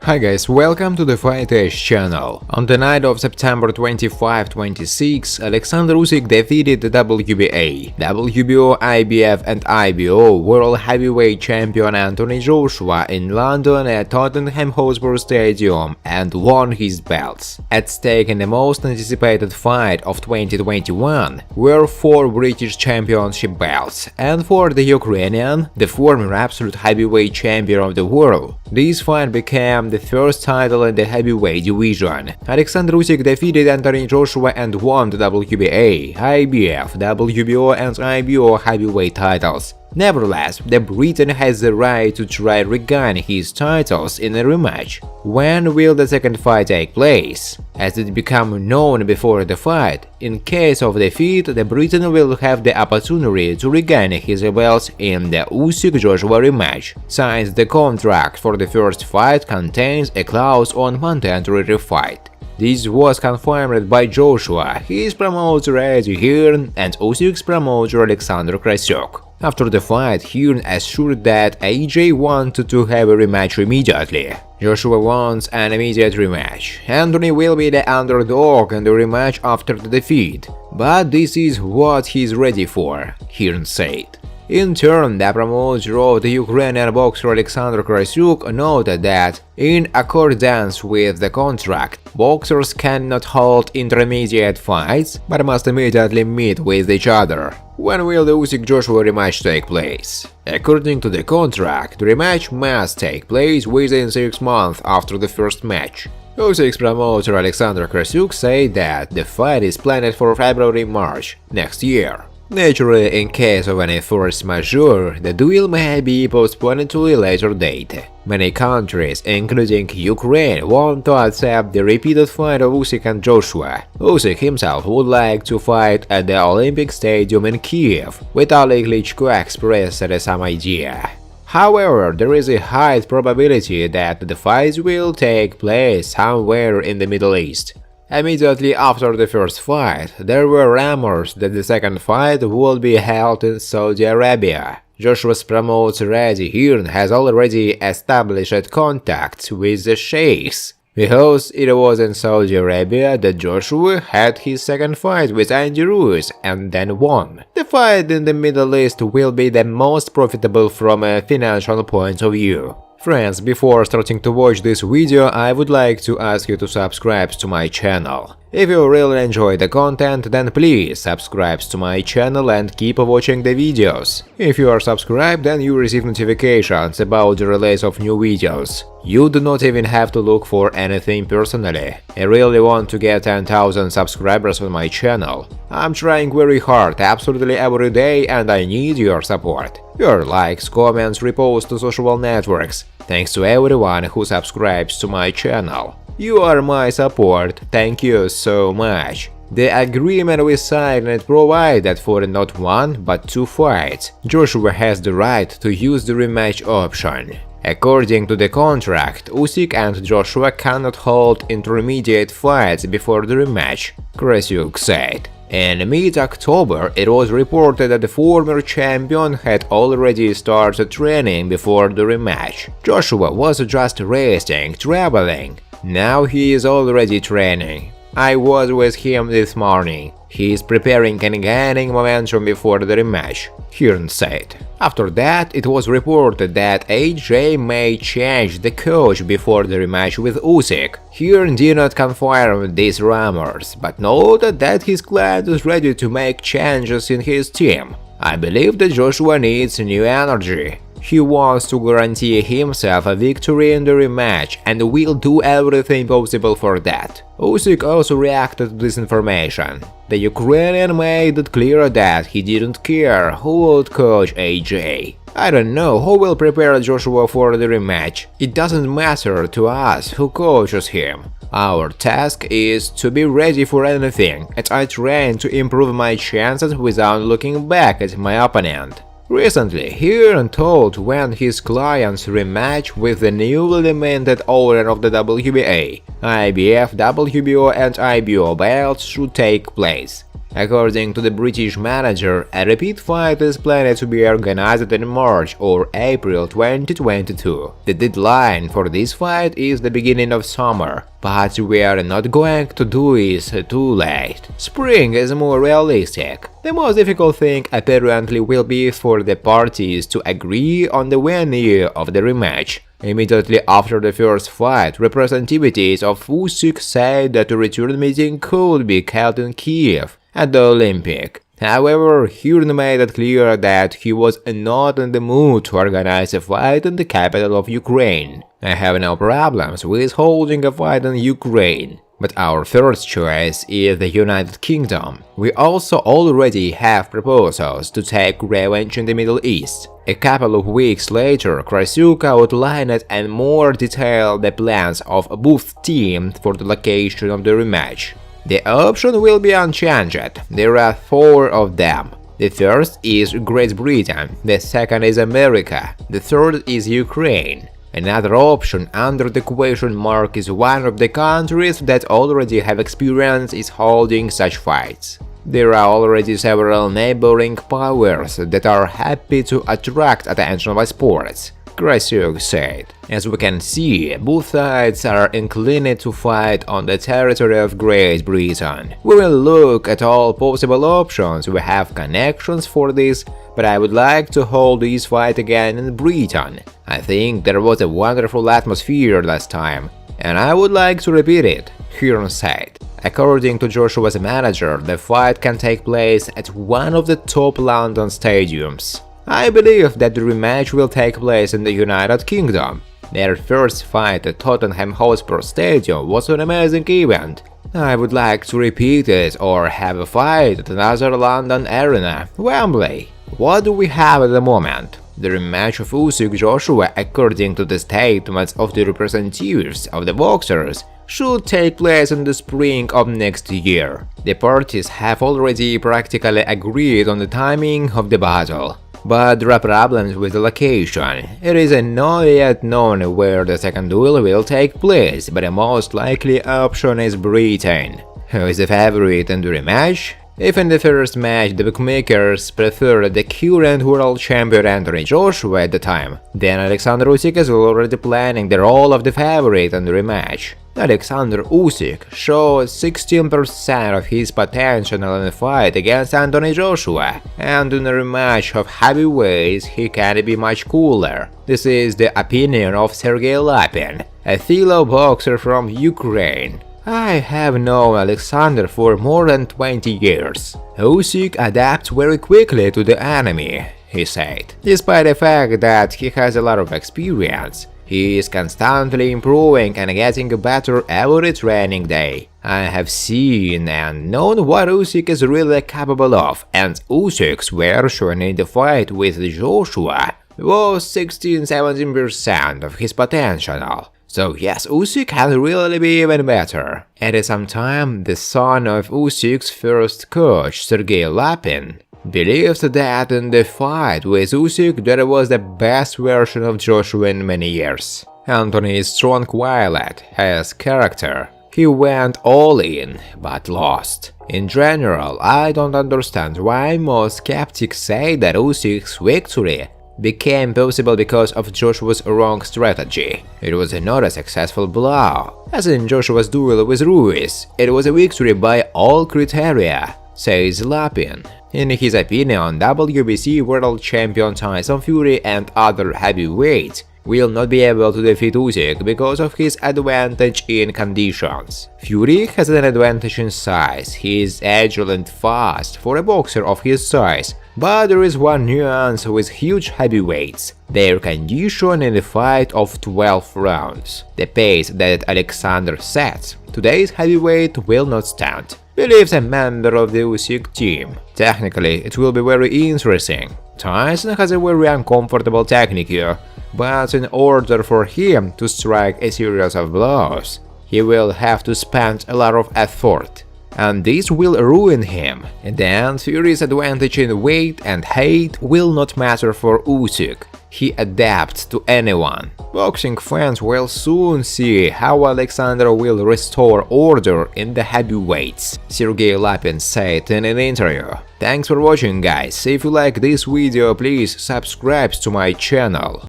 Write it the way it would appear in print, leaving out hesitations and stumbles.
Hi guys, welcome to the Fight Edge channel. On the night of September 25-26, Alexander Usyk defeated the WBA, WBO, IBF and IVO World Heavyweight Champion Anthony Joshua in London at Tottenham Hotspur Stadium and won his belts. At stake in the most anticipated fight of 2021 were 4 British championship belts, and for the Ukrainian, the former absolute heavyweight champion of the world, this fight became the first title in the heavyweight division. Alexander Usyk defeated Anthony Joshua and won the WBA, IBF, WBO and IBO heavyweight titles. Nevertheless, the Briton has the right to try regain his titles in a rematch. When will the second fight take place? As it became known before the fight, in case of defeat, the Briton will have the opportunity to regain his belts in the Usyk-Joshua rematch, since the contract for the first fight contains a clause on mandatory refight. This was confirmed by Joshua, his promoter Eddie Hearn, and Usyk's promoter Alexander Krasyuk. After the fight, Hearn assured that AJ wanted to have a rematch immediately. Joshua wants an immediate rematch. Anthony will be the underdog in the rematch after the defeat, but this is what he's ready for, Hearn said. In turn, the promoter of the Ukrainian boxer Alexander Krasyuk noted that, in accordance with the contract, boxers cannot hold intermediate fights, but must immediately meet with each other. When will the Usyk-Joshua rematch take place? According to the contract, the rematch must take place within 6 months after the first match. Usyk's promoter Alexander Krasyuk said that the fight is planned for February-March next year. Naturally, in case of any force majeure, the duel may be postponed to a later date. Many countries, including Ukraine, want to accept the repeated fight of Usyk and Joshua. Usyk himself would like to fight at the Olympic Stadium in Kiev. Vitaly Klitschko expressed some idea. However, there is a high probability that the fight will take place somewhere in the Middle East. Immediately after the first fight, there were rumors that the second fight would be held in Saudi Arabia. Joshua's promoter Eddie Hearn has already established contacts with the sheikhs, because it was in Saudi Arabia that Joshua had his second fight with Andy Ruiz and then won. The fight in the Middle East will be the most profitable from a financial point of view. Friends, before starting to watch this video, I would like to ask you to subscribe to my channel. If you really enjoy the content, then please subscribe to my channel and keep watching the videos. If you are subscribed, then you receive notifications about the release of new videos. You do not even have to look for anything personally. I really want to get 10,000 subscribers on my channel. I'm trying very hard absolutely every day and I need your support. Your likes, comments, reposts to social networks. Thanks to everyone who subscribes to my channel. You are my support, thank you so much. The agreement we signed provided for not 1 but 2 fights. Joshua has the right to use the rematch option. According to the contract, Usyk and Joshua cannot hold intermediate fights before the rematch, Krasyuk said. In mid-October, it was reported that the former champion had already started training before the rematch. Joshua was just resting, traveling. Now he is already training. I was with him this morning. He is preparing and gaining momentum before the rematch, Hearn said. After that, it was reported that AJ may change the coach before the rematch with Usyk. Hearn did not confirm these rumors, but noted that his client is ready to make changes in his team. I believe that Joshua needs new energy. He wants to guarantee himself a victory in the rematch and will do everything possible for that. Usyk also reacted to this information. The Ukrainian made it clear that he didn't care who would coach AJ. I don't know who will prepare Joshua for the rematch. It doesn't matter to us who coaches him. Our task is to be ready for anything, and I train to improve my chances without looking back at my opponent. Recently, Hearn told when his client's rematch with the newly minted owner of the WBA, IBF, WBO and IBO belts should take place. According to the British manager, a repeat fight is planned to be organized in March or April 2022. The deadline for this fight is the beginning of summer, but we are not going to do it too late. Spring is more realistic. The most difficult thing apparently will be for the parties to agree on the venue of the rematch. Immediately after the first fight, representatives of Usyk said that a return meeting could be held in Kiev at the Olympic. However, Hearn made it clear that he was not in the mood to organize a fight in the capital of Ukraine. I have no problems with holding a fight in Ukraine, but our first choice is the United Kingdom. We also already have proposals to take revenge in the Middle East. A couple of weeks later, Krasyuk outlined in more detail the plans of both teams for the location of the rematch. The option will be unchanged. There are 4 of them. The first is Great Britain, the second is America, the third is Ukraine. Another option under the question mark is one of the countries that already have experience is holding such fights. There are already several neighboring powers that are happy to attract attention by sports, Krasyuk said. As we can see, both sides are inclined to fight on the territory of Great Britain. We will look at all possible options, we have connections for this, but I would like to hold this fight again in Britain. I think there was a wonderful atmosphere last time, and I would like to repeat it, Hearn said. According to Joshua's manager, the fight can take place at one of the top London stadiums. I believe that the rematch will take place in the United Kingdom. Their first fight at Tottenham Hotspur Stadium was an amazing event. I would like to repeat it or have a fight at another London arena, Wembley. What do we have at the moment? The rematch of Usyk-Joshua, according to the statements of the representatives of the boxers, should take place in the spring of next year. The parties have already practically agreed on the timing of the battle. But there are problems with the location. It is not yet known where the second duel will take place, but the most likely option is Britain. Who is the favorite in the rematch? If in the first match the bookmakers preferred the current world champion Anthony Joshua at the time, then Alexander Usyk is already planning the role of the favorite in the rematch. Alexander Usyk showed 16% of his potential in the fight against Anthony Joshua, and in a rematch of heavyweights he can be much cooler. This is the opinion of Sergey Lapin, a fellow boxer from Ukraine. I have known Alexander for more than 20 years. Usyk adapts very quickly to the enemy, he said. Despite the fact that he has a lot of experience, he is constantly improving and getting better every training day. I have seen and known what Usyk is really capable of, and Usyk's version in the fight with Joshua was 16–17% of his potential. So yes, Usyk can really be even better. At the same time, the son of Usyk's first coach, Sergey Lapin, believes that in the fight with Usyk there was the best version of Joshua in many years. Anthony is strong violet, has character. He went all in, but lost. In general, I don't understand why most skeptics say that Usyk's victory became possible because of Joshua's wrong strategy. It was not a successful blow. As in Joshua's duel with Ruiz, it was a victory by all criteria, says Lapin. In his opinion, WBC world champion Tyson Fury and other heavyweights will not be able to defeat Usyk because of his advantage in conditions. Fury has an advantage in size, he is agile and fast for a boxer of his size, but there is one nuance with huge heavyweights: their condition in a fight of 12 rounds. The pace that Alexander sets, today's heavyweight will not stand, believes a member of the Usyk team. Technically, it will be very interesting. Tyson has a very uncomfortable technique here, but in order for him to strike a series of blows, he will have to spend a lot of effort, and this will ruin him. And then Fury's advantage in weight and height will not matter for Usyk. he adapts to anyone. Boxing fans will soon see how Alexander will restore order in the heavyweights, Sergey Lapin said in an interview. Thanks for watching, guys. If you like this video, please subscribe to my channel.